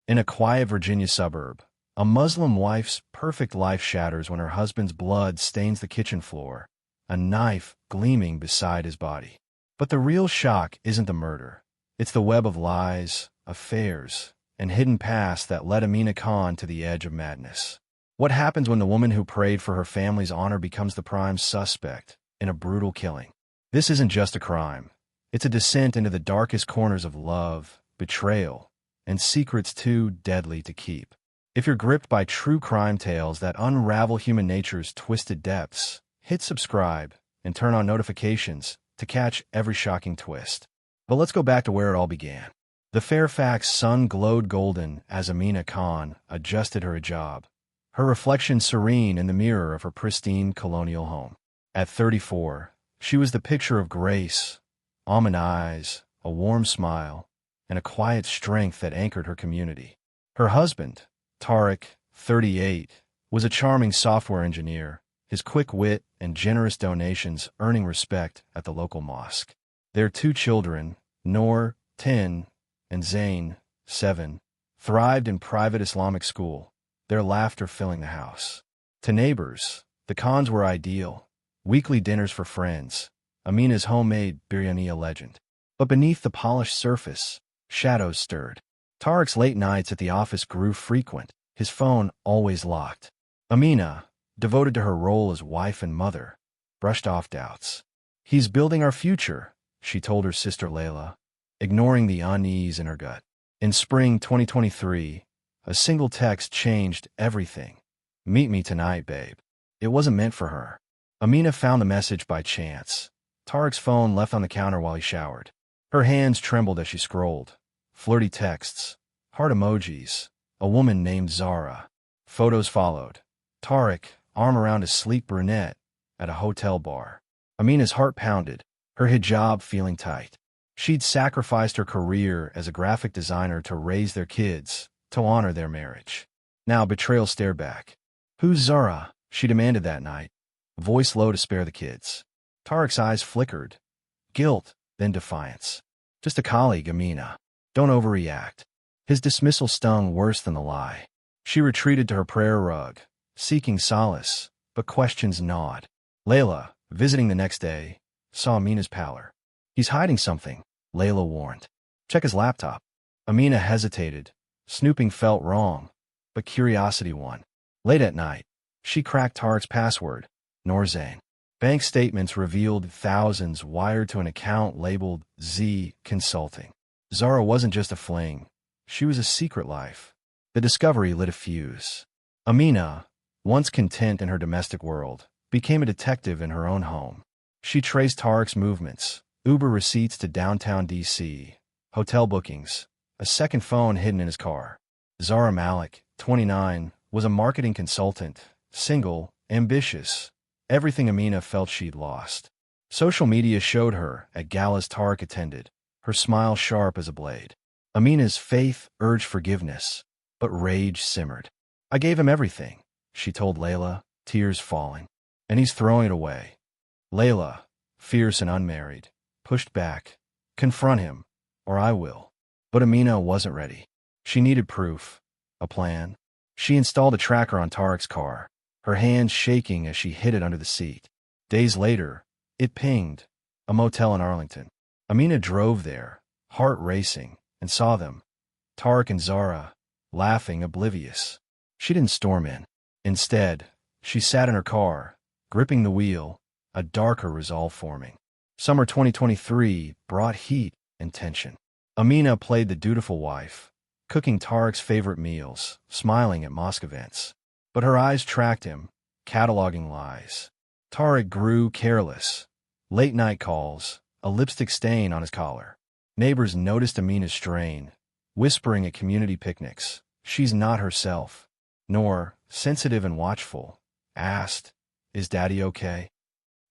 In a quiet Virginia suburb, a Muslim wife's perfect life shatters when her husband's blood stains the kitchen floor, a knife gleaming beside his body. But the real shock isn't the murder. It's the web of lies, affairs, and hidden past that led Amina Khan to the edge of madness. What happens when the woman who prayed for her family's honor becomes the prime suspect in a brutal killing? This isn't just a crime. It's a descent into the darkest corners of love, betrayal, and secrets too deadly to keep. If you're gripped by true crime tales that unravel human nature's twisted depths, hit subscribe and turn on notifications to catch every shocking twist. But let's go back to where it all began. The Fairfax sun glowed golden as Amina Khan adjusted her hijab, her reflection serene in the mirror of her pristine colonial home. At 34, she was the picture of grace, almond eyes, a warm smile, and a quiet strength that anchored her community. Her husband, Tariq, 38, was a charming software engineer, his quick wit and generous donations earning respect at the local mosque. Their two children, Noor, 10, and Zain, 7, thrived in private Islamic school, their laughter filling the house. To neighbors, the Khans were ideal. Weekly dinners for friends, Amina's homemade biryani a legend. But beneath the polished surface, shadows stirred. Tariq's late nights at the office grew frequent, his phone always locked. Amina, devoted to her role as wife and mother, brushed off doubts. "He's building our future," she told her sister Layla, ignoring the unease in her gut. In spring 2023, a single text changed everything. "Meet me tonight, babe." It wasn't meant for her. Amina found the message by chance. Tariq's phone left on the counter while he showered. Her hands trembled as she scrolled. Flirty texts, heart emojis, a woman named Zara. Photos followed. Tariq, arm around a sleek brunette, at a hotel bar. Amina's heart pounded, her hijab feeling tight. She'd sacrificed her career as a graphic designer to raise their kids, to honor their marriage. Now betrayal stared back. "Who's Zara?" she demanded that night, voice low to spare the kids. Tariq's eyes flickered. Guilt, then defiance. "Just a colleague, Amina. Don't overreact." His dismissal stung worse than the lie. She retreated to her prayer rug, seeking solace, but questions gnawed. Layla, visiting the next day, saw Amina's pallor. "He's hiding something," Layla warned. "Check his laptop." Amina hesitated. Snooping felt wrong, but curiosity won. Late at night, she cracked Tariq's password, Noorzain. Bank statements revealed thousands wired to an account labeled Z Consulting. Zara wasn't just a fling. She was a secret life. The discovery lit a fuse. Amina, once content in her domestic world, became a detective in her own home. She traced Tariq's movements, Uber receipts to downtown D.C., hotel bookings, a second phone hidden in his car. Zara Malik, 29, was a marketing consultant, single, ambitious, everything Amina felt she'd lost. Social media showed her at galas Tariq attended, her smile sharp as a blade. Amina's faith urged forgiveness, but rage simmered. "I gave him everything," she told Layla, tears falling. "And he's throwing it away." Layla, fierce and unmarried, pushed back. "Confront him, or I will." But Amina wasn't ready. She needed proof, a plan. She installed a tracker on Tariq's car, her hands shaking as she hid it under the seat. Days later, it pinged, a motel in Arlington. Amina drove there, heart racing, and saw them, Tariq and Zara, laughing, oblivious. She didn't storm in. Instead, she sat in her car, gripping the wheel, a darker resolve forming. Summer 2023 brought heat and tension. Amina played the dutiful wife, cooking Tariq's favorite meals, smiling at mosque events. But her eyes tracked him, cataloging lies. Tariq grew careless. Late-night calls, a lipstick stain on his collar. Neighbors noticed Amina's strain, whispering at community picnics, "She's not herself." Noor, sensitive and watchful, asked, "Is Daddy okay?"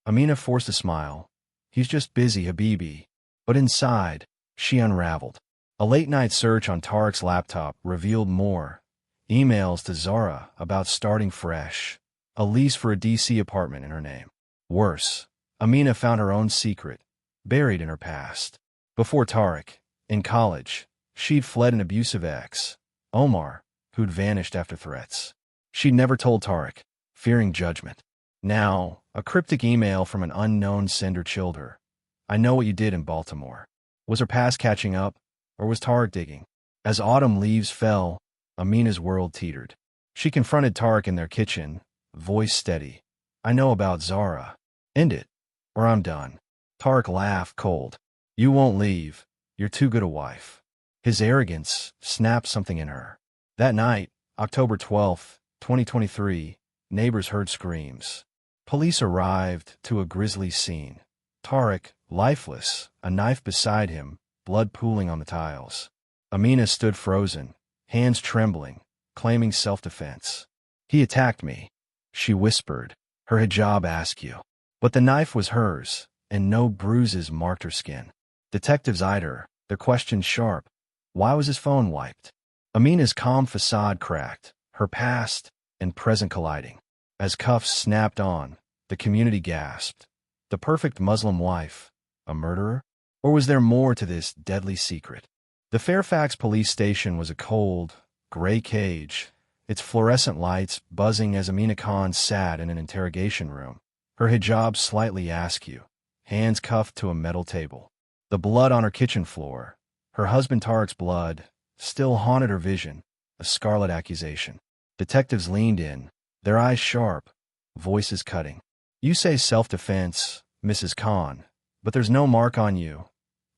Amina forced a smile. "He's just busy, Habibi." But inside, she unraveled. A late-night search on Tariq's laptop revealed more. Emails to Zara about starting fresh, a lease for a D.C. apartment in her name. Worse, Amina found her own secret, buried in her past. Before Tariq, in college, she'd fled an abusive ex, Omar, who'd vanished after threats. She'd never told Tarek, fearing judgment. Now, a cryptic email from an unknown sender chilled her. I know what you did in Baltimore. Was her past catching up, or was Tarek digging? As autumn leaves fell, Amina's world teetered. She confronted Tarek in their kitchen, voice steady. I know about Zara. End it, or I'm done. Tarek laughed cold. You won't leave. You're too good a wife. His arrogance snapped something in her. That night, October 12th, 2023, neighbors heard screams. Police arrived to a grisly scene. Tarek, lifeless, a knife beside him, blood pooling on the tiles. Amina stood frozen, hands trembling, claiming self-defense. He attacked me, she whispered, her hijab askew. But the knife was hers, and no bruises marked her skin. Detectives eyed her, their questions sharp. Why was his phone wiped? Amina's calm facade cracked, her past and present colliding. As cuffs snapped on, the community gasped. The perfect Muslim wife, a murderer? Or was there more to this deadly secret? The Fairfax police station was a cold, gray cage, its fluorescent lights buzzing as Amina Khan sat in an interrogation room, her hijab slightly askew, hands cuffed to a metal table. The blood on her kitchen floor, her husband Tarek's blood, still haunted her vision, a scarlet accusation. Detectives leaned in, their eyes sharp, voices cutting. You say self-defense, Mrs. Khan, but there's no mark on you,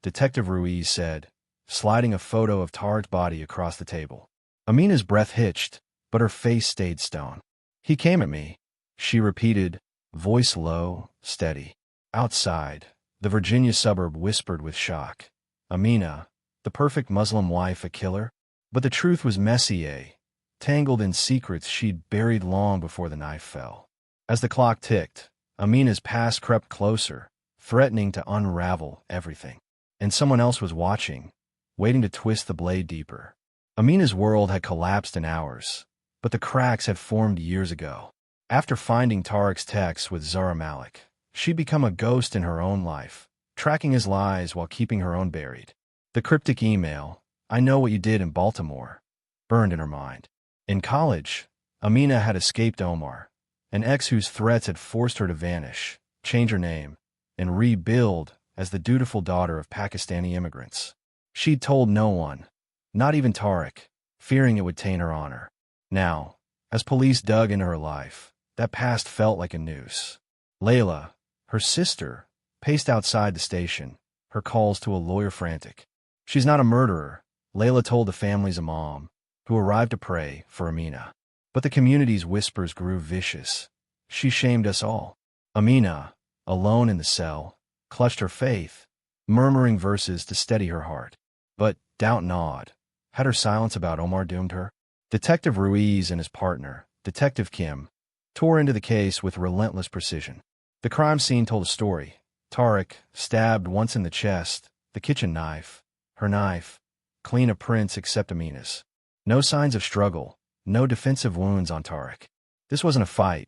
Detective Ruiz said, sliding a photo of Tarek's body across the table. Amina's breath hitched, but her face stayed stone. He came at me, she repeated, voice low, steady. Outside, the Virginia suburb whispered with shock. Amina, the perfect Muslim wife, a killer? But the truth was messy, tangled in secrets she'd buried long before the knife fell. As the clock ticked, Amina's past crept closer, threatening to unravel everything. And someone else was watching, waiting to twist the blade deeper. Amina's world had collapsed in hours, but the cracks had formed years ago. After finding Tarek's texts with Zara Malik, she'd become a ghost in her own life, tracking his lies while keeping her own buried. The cryptic email, I know what you did in Baltimore, burned in her mind. In college, Amina had escaped Omar, an ex whose threats had forced her to vanish, change her name, and rebuild as the dutiful daughter of Pakistani immigrants. She'd told no one, not even Tarek, fearing it would taint her honor. Now, as police dug into her life, that past felt like a noose. Layla, her sister, paced outside the station, her calls to a lawyer frantic. She's not a murderer, Layla told the family's imam, who arrived to pray for Amina. But the community's whispers grew vicious. She shamed us all. Amina, alone in the cell, clutched her faith, murmuring verses to steady her heart. But doubt gnawed. Had her silence about Omar doomed her? Detective Ruiz and his partner, Detective Kim, tore into the case with relentless precision. The crime scene told a story. Tarek, stabbed once in the chest, the kitchen knife, her knife, clean of prints except Amina's. No signs of struggle, no defensive wounds on Tarek. This wasn't a fight,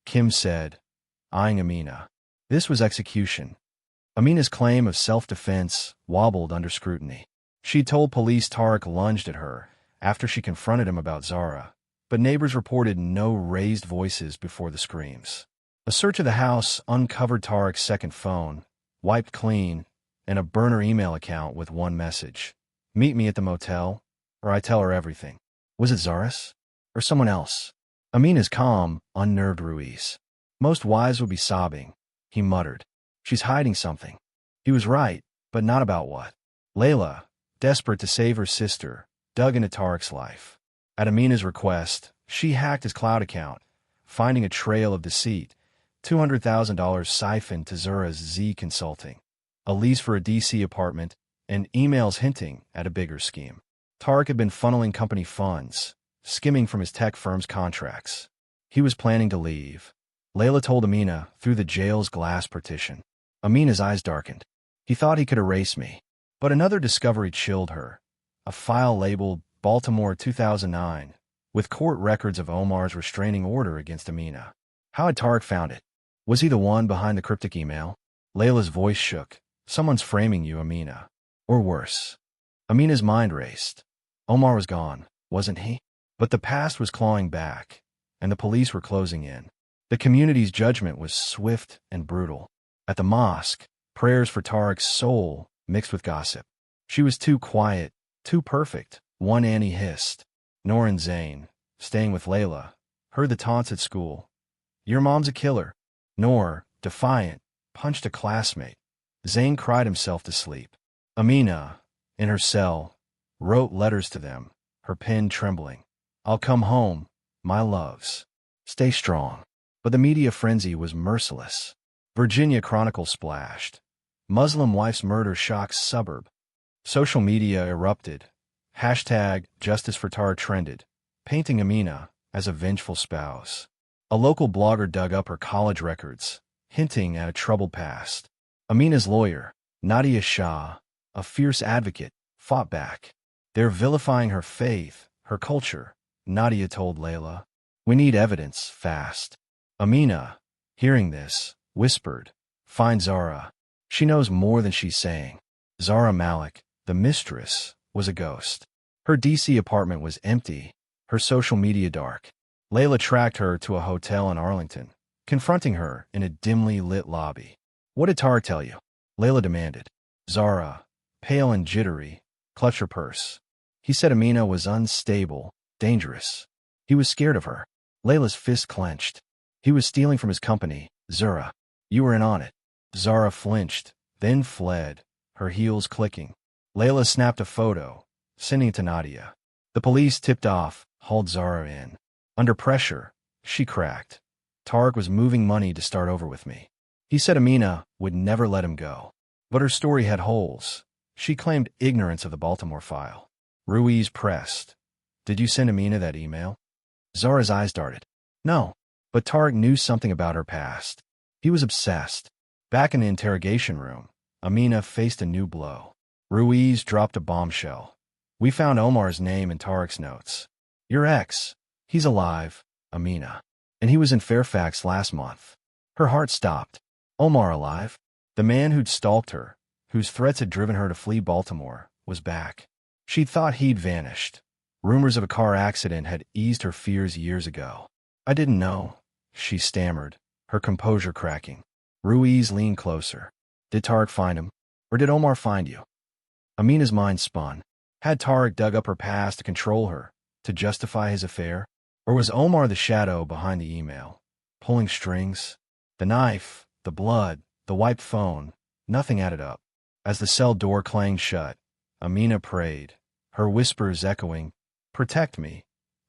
Kim said, eyeing Amina. This was execution. Amina's claim of self-defense wobbled under scrutiny. She told police Tarek lunged at her after she confronted him about Zara, but neighbors reported no raised voices before the screams. A search of the house uncovered Tarek's second phone, wiped clean, and a burner email account with one message. Meet me at the motel, or I tell her everything. Was it Zara's? Or someone else? Amina's calm unnerved Ruiz. Most wives would be sobbing, he muttered. She's hiding something. He was right, but not about what. Layla, desperate to save her sister, dug into Tarek's life. At Amina's request, she hacked his cloud account, finding a trail of deceit, $200,000 siphoned to Zura's Z Consulting, a lease for a D.C. apartment, and emails hinting at a bigger scheme. Tarek had been funneling company funds, skimming from his tech firm's contracts. He was planning to leave. Layla told Amina through the jail's glass partition. Amina's eyes darkened. He thought he could erase me. But another discovery chilled her. A file labeled Baltimore 2009, with court records of Omar's restraining order against Amina. How had Tarek found it? Was he the one behind the cryptic email? Layla's voice shook. Someone's framing you, Amina. Or worse. Amina's mind raced. Omar was gone. wasn't he? But the past was clawing back, and the police were closing in. The community's judgment was swift and brutal. At the mosque, prayers for Tariq's soul mixed with gossip. She was too quiet, too perfect, one Annie hissed. Noor and Zayn, staying with Layla, heard the taunts at school. Your mom's a killer. Noor, defiant, punched a classmate. Zayn cried himself to sleep. Amina, in her cell, wrote letters to them, her pen trembling. I'll come home, my loves. Stay strong. But the media frenzy was merciless. Virginia Chronicle splashed. Muslim wife's murder shocks suburb. Social media erupted. Hashtag Justice for Tariq trended, painting Amina as a vengeful spouse. A local blogger dug up her college records, hinting at a troubled past. Amina's lawyer, Nadia Shah, a fierce advocate, fought back. They're vilifying her faith, her culture, Nadia told Layla. We need evidence, fast. Amina, hearing this, whispered, find Zara. She knows more than she's saying. Zara Malik, the mistress, was a ghost. Her DC apartment was empty, her social media dark. Layla tracked her to a hotel in Arlington, confronting her in a dimly lit lobby. What did Tariq tell you? Layla demanded. Zara, pale and jittery, clutched her purse. He said Amina was unstable, dangerous. He was scared of her. Layla's fist clenched. He was stealing from his company, Zara. You were in on it. Zara flinched, then fled, her heels clicking. Layla snapped a photo, sending it to Nadia. The police tipped off, hauled Zara in. Under pressure, she cracked. Tariq was moving money to start over with me. He said Amina would never let him go. But her story had holes. She claimed ignorance of the Baltimore file. Ruiz pressed. Did you send Amina that email? Zara's eyes darted. No. But Tariq knew something about her past. He was obsessed. Back in the interrogation room, Amina faced a new blow. Ruiz dropped a bombshell. We found Omar's name in Tariq's notes. Your ex. He's alive, Amina. And he was in Fairfax last month. Her heart stopped. Omar alive? The man who'd stalked her, whose threats had driven her to flee Baltimore, was back. She'd thought he'd vanished. Rumors of a car accident had eased her fears years ago. I didn't know, she stammered, her composure cracking. Ruiz leaned closer. Did Tariq find him? Or did Omar find you? Amina's mind spun. Had Tariq dug up her past to control her, to justify his affair? Or was Omar the shadow behind the email, pulling strings? The knife, the blood, the wiped phone, nothing added up. As the cell door clanged shut, Amina prayed, her whispers echoing, Protect me,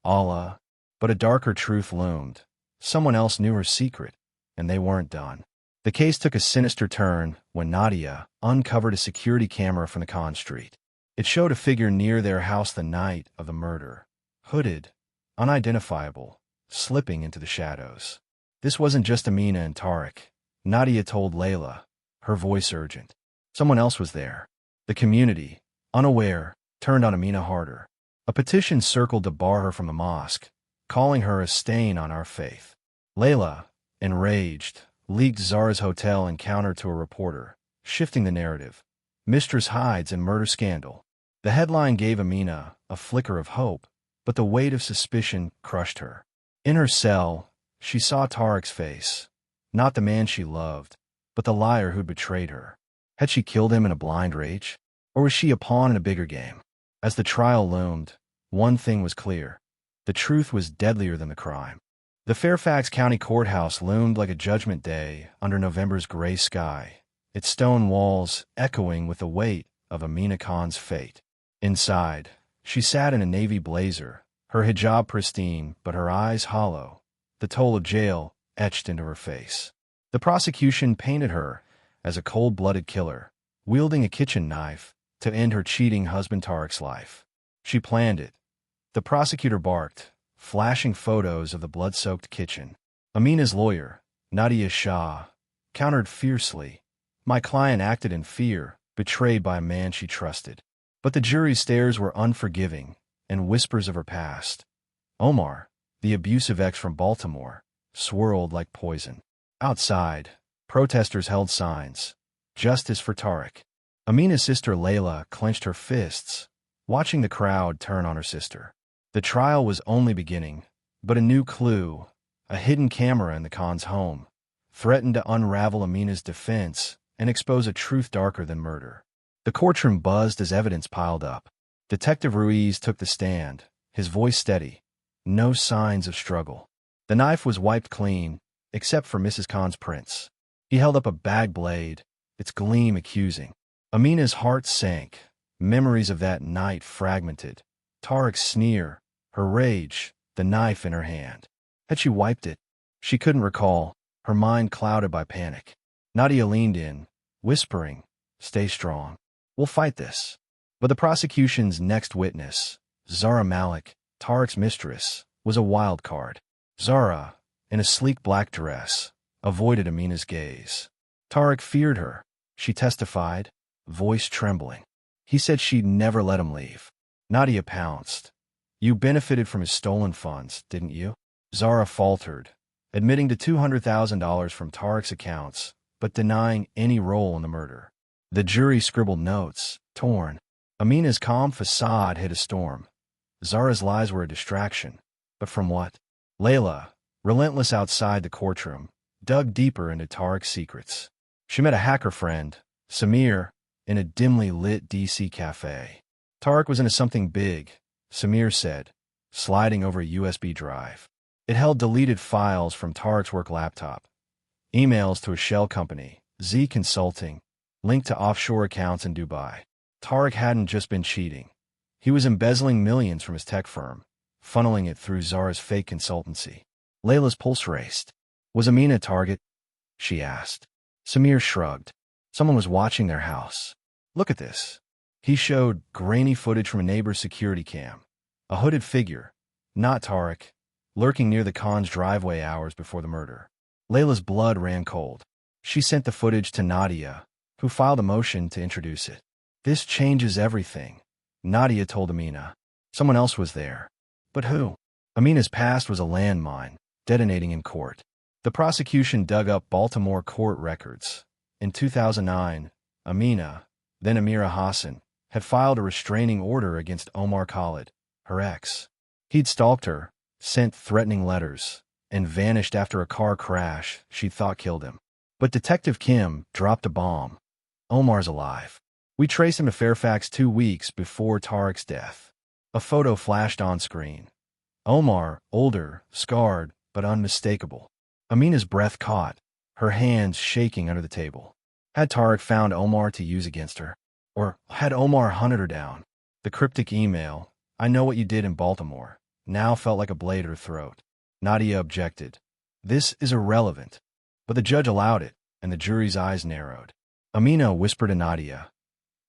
Allah. But a darker truth loomed. Someone else knew her secret, and they weren't done. The case took a sinister turn when Nadia uncovered a security camera from the Khan Street. It showed a figure near their house the night of the murder, hooded, unidentifiable, slipping into the shadows. This wasn't just Amina and Tariq. Nadia told Layla, her voice urgent. Someone else was there. The community, unaware, turned on Amina harder. A petition circled to bar her from the mosque, calling her a stain on our faith. Layla, enraged, leaked Zara's hotel encounter to a reporter, shifting the narrative. Mistress hides in murder scandal. The headline gave Amina a flicker of hope, but the weight of suspicion crushed her. In her cell, she saw Tariq's face, not the man she loved, but the liar who'd betrayed her. Had she killed him in a blind rage? Or was she a pawn in a bigger game? As the trial loomed, one thing was clear. The truth was deadlier than the crime. The Fairfax County Courthouse loomed like a judgment day under November's gray sky, its stone walls echoing with the weight of Amina Khan's fate. Inside, she sat in a navy blazer, her hijab pristine but her eyes hollow, the toll of jail etched into her face. The prosecution painted her as a cold-blooded killer, wielding a kitchen knife to end her cheating husband Tariq's life. She planned it. The prosecutor barked, flashing photos of the blood-soaked kitchen. Amina's lawyer, Nadia Shah, countered fiercely. My client acted in fear, betrayed by a man she trusted. But the jury's stares were unforgiving, and whispers of her past. Omar, the abusive ex from Baltimore, swirled like poison. Outside, protesters held signs. Justice for Tariq. Amina's sister Layla clenched her fists, watching the crowd turn on her sister. The trial was only beginning, but a new clue, a hidden camera in the Khan's home, threatened to unravel Amina's defense and expose a truth darker than murder. The courtroom buzzed as evidence piled up. Detective Ruiz took the stand, his voice steady. No signs of struggle. The knife was wiped clean, except for Mrs. Khan's prints. He held up a bag blade, its gleam accusing. Amina's heart sank. Memories of that night fragmented. Tariq's sneer, her rage, the knife in her hand. Had she wiped it? She couldn't recall, her mind clouded by panic. Nadia leaned in, whispering, "Stay strong. We'll fight this." But the prosecution's next witness, Zara Malik, Tariq's mistress, was a wild card. Zara, in a sleek black dress, avoided Amina's gaze. Tariq feared her, she testified, voice trembling. He said she'd never let him leave. Nadia pounced. "You benefited from his stolen funds, didn't you?" Zara faltered, admitting to $200,000 from Tariq's accounts, but denying any role in the murder. The jury scribbled notes, torn. Amina's calm facade hid a storm. Zara's lies were a distraction. But from what? Layla, relentless outside the courtroom, dug deeper into Tariq's secrets. She met a hacker friend, Samir, in a dimly lit DC cafe. Tariq was into something big, Samir said, sliding over a USB drive. It held deleted files from Tariq's work laptop, emails to a shell company, Z Consulting, linked to offshore accounts in Dubai. Tariq hadn't just been cheating. He was embezzling millions from his tech firm, funneling it through Zara's fake consultancy. Layla's pulse raced. Was Amina a target? She asked. Samir shrugged. Someone was watching their house. Look at this. He showed grainy footage from a neighbor's security cam. A hooded figure, not Tariq, lurking near the Khan's driveway hours before the murder. Layla's blood ran cold. She sent the footage to Nadia, who filed a motion to introduce it. This changes everything, Nadia told Amina. Someone else was there. But who? Amina's past was a landmine, detonating in court. The prosecution dug up Baltimore court records. In 2009, Amina, then Amira Hassan, had filed a restraining order against Omar Khalid, her ex. He'd stalked her, sent threatening letters, and vanished after a car crash she thought killed him. But Detective Kim dropped a bomb. Omar's alive. We traced him to Fairfax 2 weeks before Tariq's death. A photo flashed on screen. Omar, older, scarred, but unmistakable. Amina's breath caught, her hands shaking under the table. Had Tariq found Omar to use against her? Or had Omar hunted her down? The cryptic email, "I know what you did in Baltimore," now felt like a blade at her throat. Nadia objected. This is irrelevant. But the judge allowed it, and the jury's eyes narrowed. Amina whispered to Nadia,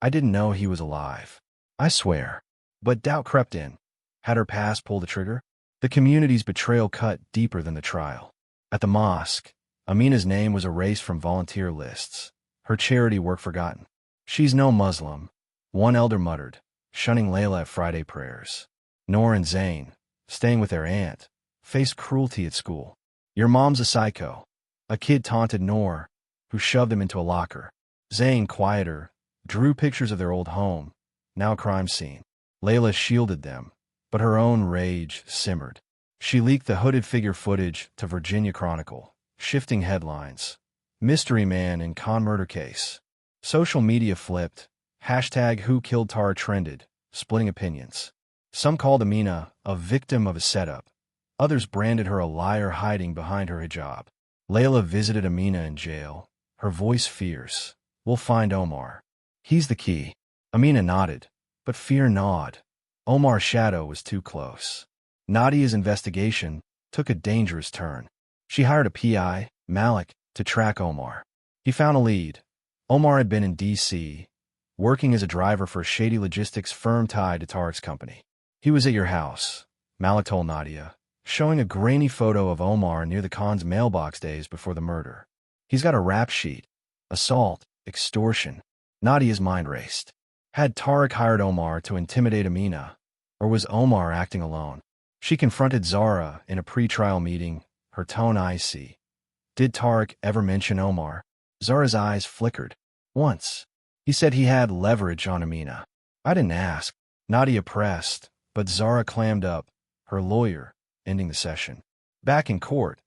"I didn't know he was alive. I swear." But doubt crept in. Had her past pulled the trigger? The community's betrayal cut deeper than the trial. At the mosque, Amina's name was erased from volunteer lists, her charity work forgotten. "She's no Muslim," one elder muttered, shunning Layla at Friday prayers. Noor and Zain, staying with their aunt, faced cruelty at school. "Your mom's a psycho," a kid taunted Noor, who shoved him into a locker. Zain, quieter, drew pictures of their old home, now a crime scene. Layla shielded them, but her own rage simmered. She leaked the hooded figure footage to Virginia Chronicle, shifting headlines. "Mystery Man in Khan murder case." Social media flipped. Hashtag Who Killed Tariq trended, splitting opinions. Some called Amina a victim of a setup. Others branded her a liar hiding behind her hijab. Layla visited Amina in jail, her voice fierce. "We'll find Omar. He's the key." Amina nodded, but fear gnawed. Omar's shadow was too close. Nadia's investigation took a dangerous turn. She hired a PI, Malik, to track Omar. He found a lead. Omar had been in D.C., working as a driver for a shady logistics firm tied to Tariq's company. "He was at your house," Malik told Nadia, showing a grainy photo of Omar near the Khan's mailbox days before the murder. "He's got a rap sheet. Assault, extortion." Nadia's mind raced. Had Tariq hired Omar to intimidate Amina, or was Omar acting alone? She confronted Zara in a pre-trial meeting, her tone icy. Did Tariq ever mention Omar? Zara's eyes flickered. Once. He said he had leverage on Amina. "I didn't ask." Nadia pressed, but Zara clammed up, her lawyer, ending the session. Back in court,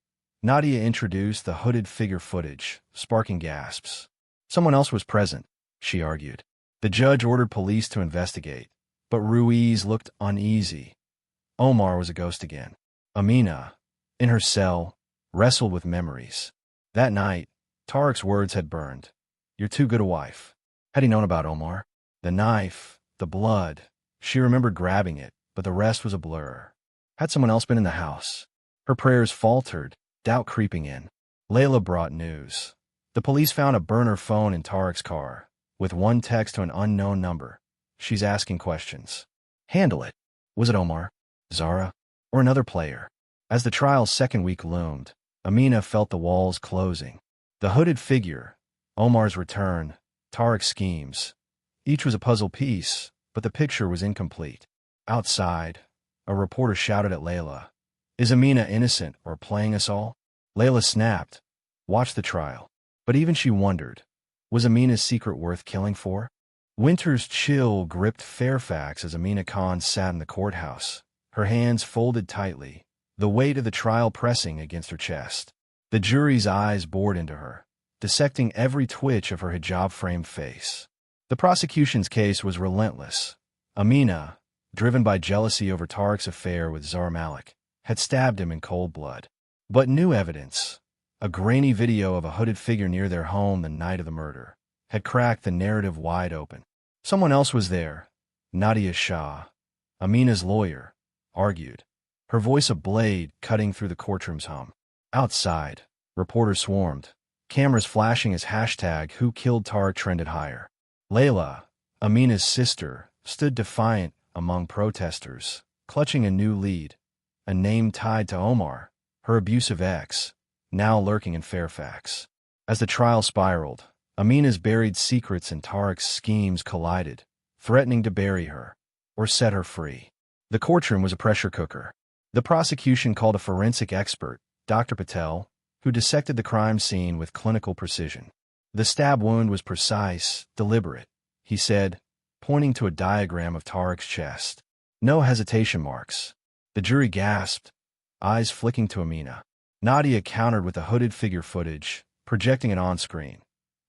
Nadia introduced the hooded figure footage, sparking gasps. Someone else was present, she argued. The judge ordered police to investigate, but Ruiz looked uneasy. Omar was a ghost again. Amina, in her cell, wrestled with memories. That night, Tarek's words had burned. "You're too good a wife." Had he known about Omar? The knife, the blood. She remembered grabbing it, but the rest was a blur. Had someone else been in the house? Her prayers faltered, doubt creeping in. Layla brought news. The police found a burner phone in Tarek's car, with one text to an unknown number. "She's asking questions." Handle it. Was it Omar, Zara, or another player? As the trial's second week loomed, Amina felt the walls closing. The hooded figure, Omar's return, Tarek's schemes. Each was a puzzle piece, but the picture was incomplete. Outside, a reporter shouted at Layla, "Is Amina innocent or playing us all?" Layla snapped, "Watch the trial." But even she wondered, was Amina's secret worth killing for? Winter's chill gripped Fairfax as Amina Khan sat in the courthouse, her hands folded tightly, the weight of the trial pressing against her chest. The jury's eyes bored into her, dissecting every twitch of her hijab-framed face. The prosecution's case was relentless. Amina, driven by jealousy over Tarek's affair with Zara Malik, had stabbed him in cold blood. But new evidence, a grainy video of a hooded figure near their home the night of the murder, had cracked the narrative wide open. Someone else was there. Nadia Shah, Amina's lawyer, argued, her voice a blade cutting through the courtroom's hum. Outside, reporters swarmed, cameras flashing as #WhoKilledTarek trended higher. Layla, Amina's sister, stood defiant among protesters, clutching a new lead, a name tied to Omar, her abusive ex, now lurking in Fairfax. As the trial spiraled, Amina's buried secrets and Tarek's schemes collided, threatening to bury her or set her free. The courtroom was a pressure cooker. The prosecution called a forensic expert, Dr. Patel, who dissected the crime scene with clinical precision. The stab wound was precise, deliberate, he said, pointing to a diagram of Tarek's chest. No hesitation marks. The jury gasped, eyes flicking to Amina. Nadia countered with the hooded figure footage, projecting it on screen.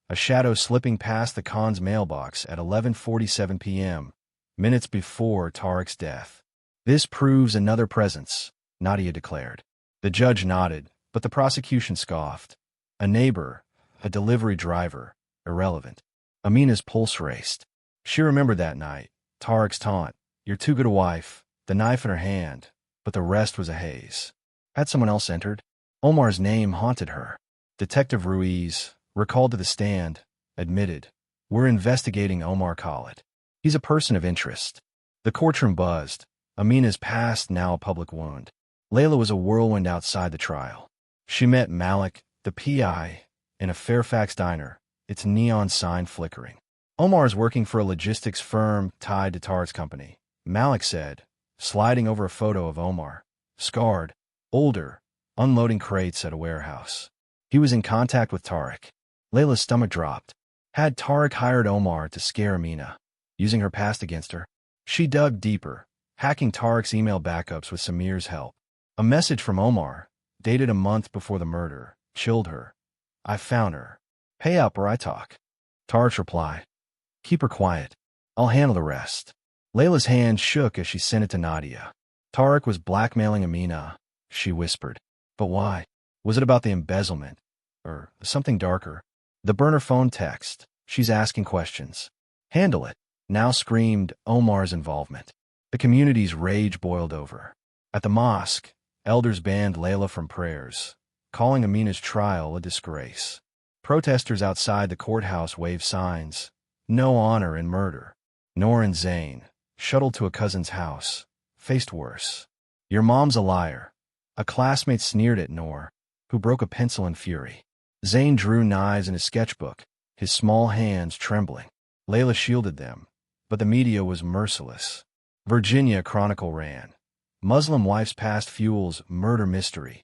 A shadow slipping past the Khan's mailbox at 11:47 p.m., minutes before Tarek's death. "This proves another presence," Nadia declared. The judge nodded, but the prosecution scoffed. A neighbor, a delivery driver, irrelevant. Amina's pulse raced. She remembered that night, Tarek's taunt, "You're too good a wife," the knife in her hand, but the rest was a haze. Had someone else entered? Omar's name haunted her. Detective Ruiz, recalled to the stand, admitted, "We're investigating Omar Khalid. He's a person of interest." The courtroom buzzed, Amina's past now a public wound. Layla was a whirlwind outside the trial. She met Malik, the PI, in a Fairfax diner, its neon sign flickering. "Omar's working for a logistics firm tied to Tarek's company," Malik said, sliding over a photo of Omar, scarred, older, unloading crates at a warehouse. "He was in contact with Tarek." Layla's stomach dropped. Had Tarek hired Omar to scare Amina, using her past against her? She dug deeper, hacking Tarek's email backups with Samir's help. A message from Omar, dated a month before the murder, chilled her. "I found her. Pay up or I talk." Tarek's reply, "Keep her quiet. I'll handle the rest." Layla's hand shook as she sent it to Nadia. Tarek was blackmailing Amina, she whispered. But why? Was it about the embezzlement? Or something darker? The burner phone text, "She's asking questions." "Handle it," now screamed Omar's involvement. The community's rage boiled over. At the mosque, elders banned Layla from prayers, calling Amina's trial a disgrace. Protesters outside the courthouse waved signs, "No honor in murder." Noor and Zain, shuttled to a cousin's house, faced worse. "Your mom's a liar." A classmate sneered at Noor, who broke a pencil in fury. Zain drew knives in his sketchbook, his small hands trembling. Layla shielded them, but the media was merciless. Virginia Chronicle ran, "Muslim wife's past fuels murder mystery."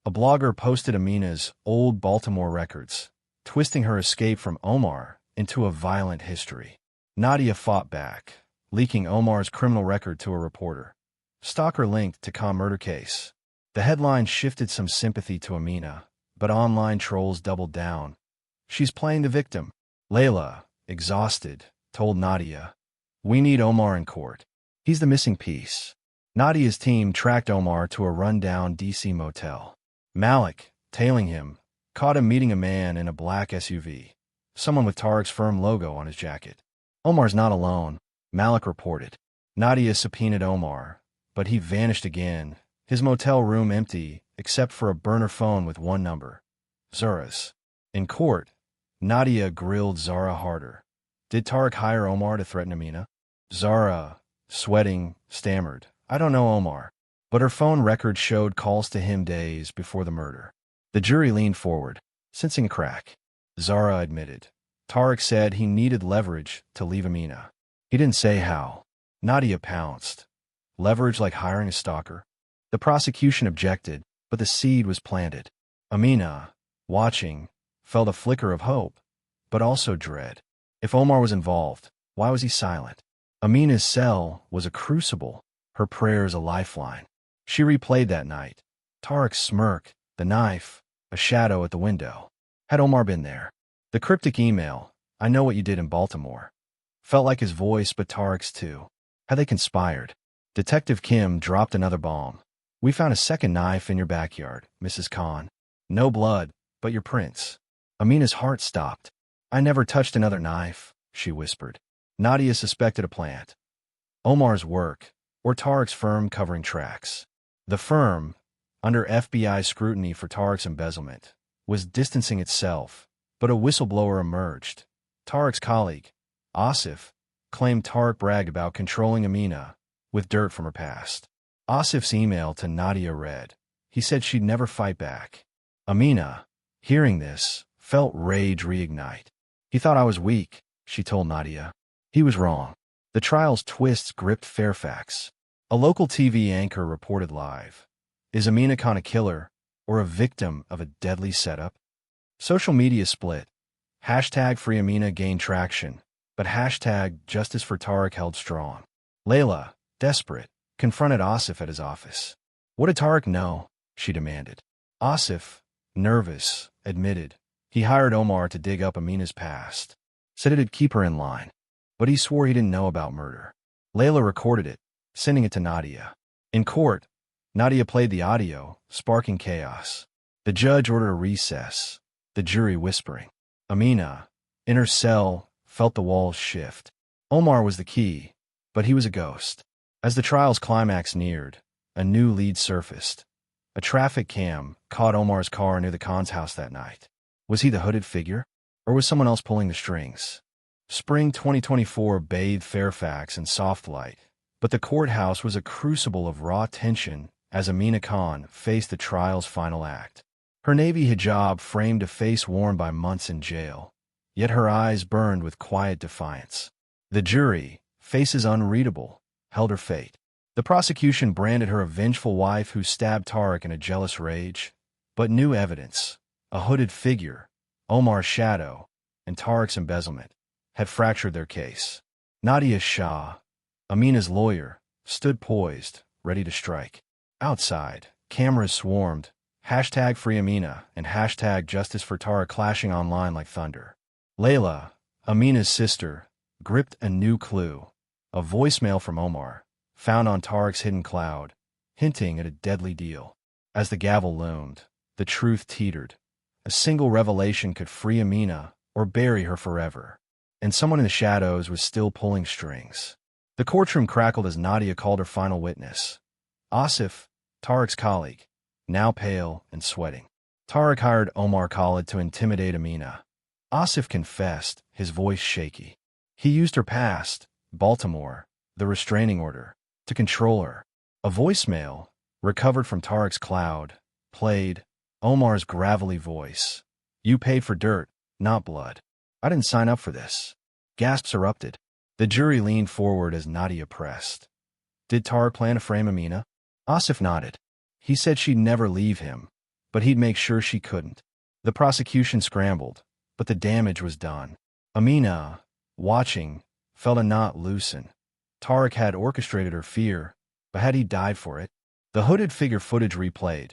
A blogger posted Amina's old Baltimore records, twisting her escape from Omar into a violent history. Nadia fought back, leaking Omar's criminal record to a reporter. Stalker linked to Khan murder case. The headline shifted some sympathy to Amina, but online trolls doubled down. She's playing the victim. Layla, exhausted, told Nadia, "We need Omar in court. He's the missing piece." Nadia's team tracked Omar to a rundown DC motel. Malik, tailing him, caught him meeting a man in a black SUV, someone with Tariq's firm logo on his jacket. "Omar's not alone," Malik reported. Nadia subpoenaed Omar, but he vanished again, his motel room empty except for a burner phone with one number, Zara's. In court, Nadia grilled Zara harder. Did Tariq hire Omar to threaten Amina? Zara, sweating, stammered, "I don't know Omar." But her phone record showed calls to him days before the murder. The jury leaned forward, sensing a crack. Zara admitted. Tariq said he needed leverage to leave Amina. He didn't say how. Nadia pounced. Leverage like hiring a stalker? The prosecution objected, but the seed was planted. Amina, watching, felt a flicker of hope, but also dread. If Omar was involved, why was he silent? Amina's cell was a crucible, her prayers a lifeline. She replayed that night. Tariq's smirk, the knife, a shadow at the window. Had Omar been there? The cryptic email, "I know what you did in Baltimore," felt like his voice, but Tariq's too. Had they conspired? Detective Kim dropped another bomb. "We found a second knife in your backyard, Mrs. Khan. No blood, but your prints." Amina's heart stopped. "I never touched another knife," she whispered. Nadia suspected a plant. Omar's work, or Tariq's firm covering tracks. The firm, under FBI scrutiny for Tariq's embezzlement, was distancing itself, but a whistleblower emerged. Tariq's colleague, Asif, claimed Tariq bragged about controlling Amina with dirt from her past. Asif's email to Nadia read, he said she'd never fight back. Amina, hearing this, felt rage reignite. "He thought I was weak," she told Nadia. He was wrong. The trial's twists gripped Fairfax. A local TV anchor reported live. Is Amina Khan a killer or a victim of a deadly setup? Social media split. Hashtag Free Amina gained traction, but hashtag Justice for Tariq held strong. Layla, desperate, confronted Asif at his office. "What did Tariq know?" she demanded. Asif, nervous, admitted. He hired Omar to dig up Amina's past. Said it'd keep her in line. But he swore he didn't know about murder. Layla recorded it, sending it to Nadia. In court, Nadia played the audio, sparking chaos. The judge ordered a recess, the jury whispering. Amina, in her cell, felt the walls shift. Omar was the key, but he was a ghost. As the trial's climax neared, a new lead surfaced. A traffic cam caught Omar's car near the Khan's house that night. Was he the hooded figure, or was someone else pulling the strings? Spring 2024 bathed Fairfax in soft light, but the courthouse was a crucible of raw tension as Amina Khan faced the trial's final act. Her navy hijab framed a face worn by months in jail, yet her eyes burned with quiet defiance. The jury, faces unreadable, held her fate. The prosecution branded her a vengeful wife who stabbed Tariq in a jealous rage, but new evidence, a hooded figure, Omar's shadow, and Tariq's embezzlement, had fractured their case. Nadia Shah, Amina's lawyer, stood poised, ready to strike. Outside, cameras swarmed, hashtag Free Amina and hashtag Justice for Tariq clashing online like thunder. Layla, Amina's sister, gripped a new clue, a voicemail from Omar, found on Tariq's hidden cloud, hinting at a deadly deal. As the gavel loomed, the truth teetered. A single revelation could free Amina or bury her forever. And someone in the shadows was still pulling strings. The courtroom crackled as Nadia called her final witness. Asif, Tariq's colleague, now pale and sweating. Tariq hired Omar Khalid to intimidate Amina. Asif confessed, his voice shaky. He used her past, Baltimore, the restraining order, to control her. A voicemail, recovered from Tariq's cloud, played, Omar's gravelly voice. "You paid for dirt, not blood. I didn't sign up for this." Gasps erupted. The jury leaned forward as Nadia pressed. Did Tariq plan to frame Amina? Asif nodded. He said she'd never leave him, but he'd make sure she couldn't. The prosecution scrambled, but the damage was done. Amina, watching, felt a knot loosen. Tariq had orchestrated her fear, But had he died for it? The hooded figure footage replayed,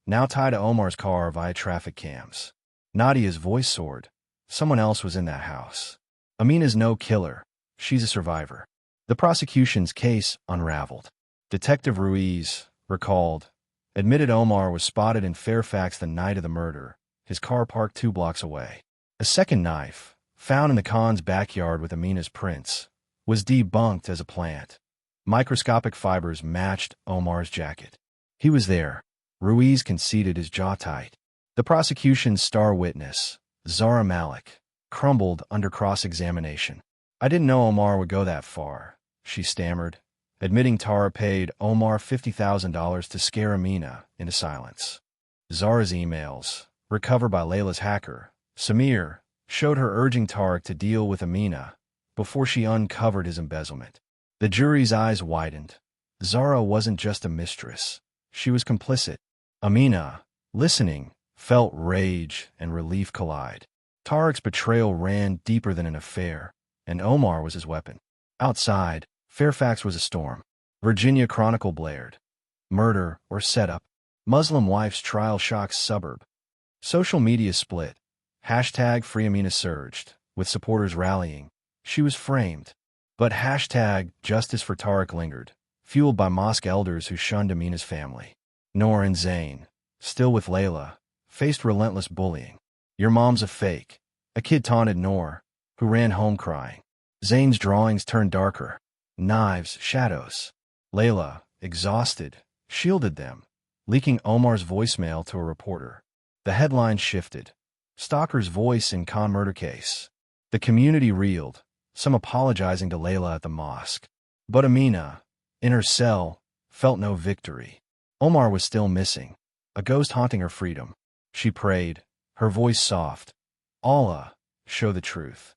now tied to Omar's car via traffic cams. Nadia's voice soared. Someone else was in that house. Amina's no killer. She's a survivor. The prosecution's case unraveled. Detective Ruiz, recalled, admitted Omar was spotted in Fairfax the night of the murder, his car parked 2 blocks away. A second knife, found in the Khan's backyard with Amina's prints, was debunked as a plant. Microscopic fibers matched Omar's jacket. He was there. Ruiz conceded, his jaw tight. The prosecution's star witness, Zara Malik, crumbled under cross-examination. I didn't know Omar would go that far, she stammered, admitting Tara paid Omar $50,000 to scare Amina into silence. Zara's emails, recovered by Layla's hacker, Samir, showed her urging Tariq to deal with Amina before she uncovered his embezzlement. The jury's eyes widened. Zara wasn't just a mistress. She was complicit. Amina, listening, felt rage and relief collide. Tariq's betrayal ran deeper than an affair, and Omar was his weapon. Outside, Fairfax was a storm. Virginia Chronicle blared. Murder or setup. Muslim wife's trial shocks suburb. Social media split. Hashtag Free Amina surged, with supporters rallying. She was framed. But hashtag Justice for Tariq lingered, fueled by mosque elders who shunned Amina's family. Noor and Zain, still with Layla, faced relentless bullying. Your mom's a fake. A kid taunted Noor, who ran home crying. Zain's drawings turned darker. Knives, shadows. Layla, exhausted, shielded them, leaking Omar's voicemail to a reporter. The headline shifted. Stalker's voice in Khan murder case. The community reeled, some apologizing to Layla at the mosque. But Amina, in her cell, felt no victory. Omar was still missing, a ghost haunting her freedom. She prayed, her voice soft. Allah, show the truth.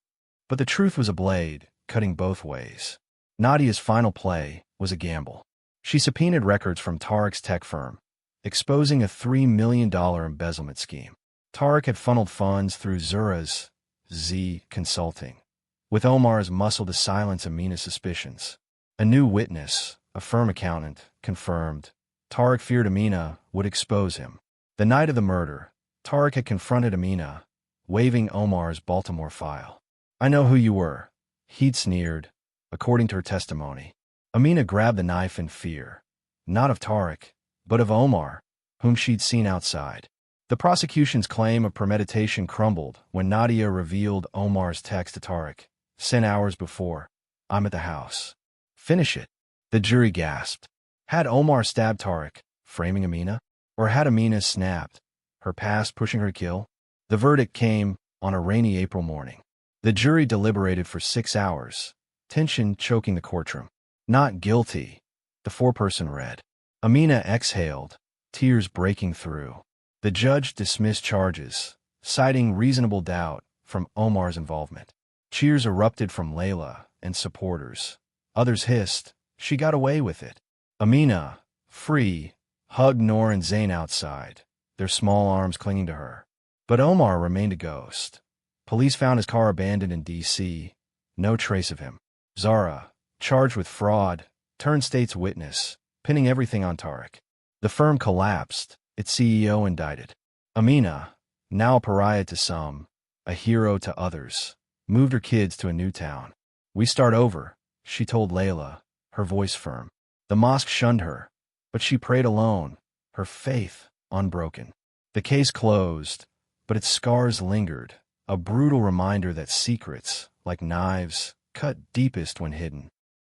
But the truth was a blade, cutting both ways. Nadia's final play was a gamble. She subpoenaed records from Tariq's tech firm, exposing a $3 million embezzlement scheme. Tariq had funneled funds through Zura's Z Consulting, with Omar's muscle to silence Amina's suspicions. A new witness, a firm accountant, confirmed Tariq feared Amina would expose him. The night of the murder, Tariq had confronted Amina, waving Omar's Baltimore file. I know who you were, he'd sneered, according to her testimony. Amina grabbed the knife in fear, not of Tariq, but of Omar, whom she'd seen outside. The prosecution's claim of premeditation crumbled when Nadia revealed Omar's text to Tariq, sent hours before. I'm at the house. Finish it. The jury gasped. Had Omar stabbed Tariq, framing Amina? Or had Amina snapped, her past pushing her to kill? The verdict came on a rainy April morning. The jury deliberated for 6 hours, tension choking the courtroom. Not guilty, the foreperson read. Amina exhaled, tears breaking through. The judge dismissed charges, citing reasonable doubt from Omar's involvement. Cheers erupted from Layla and supporters. Others hissed, she got away with it. Amina, free, hugged Noor and Zain outside, their small arms clinging to her. But Omar remained a ghost. Police found his car abandoned in D.C., no trace of him. Zara, charged with fraud, turned state's witness, pinning everything on Tariq. The firm collapsed, its CEO indicted. Amina, now a pariah to some, a hero to others, moved her kids to a new town. We start over, she told Layla, her voice firm. The mosque shunned her, but she prayed alone, her faith unbroken. The case closed, but its scars lingered, a brutal reminder that secrets, like knives, cut deepest when hidden.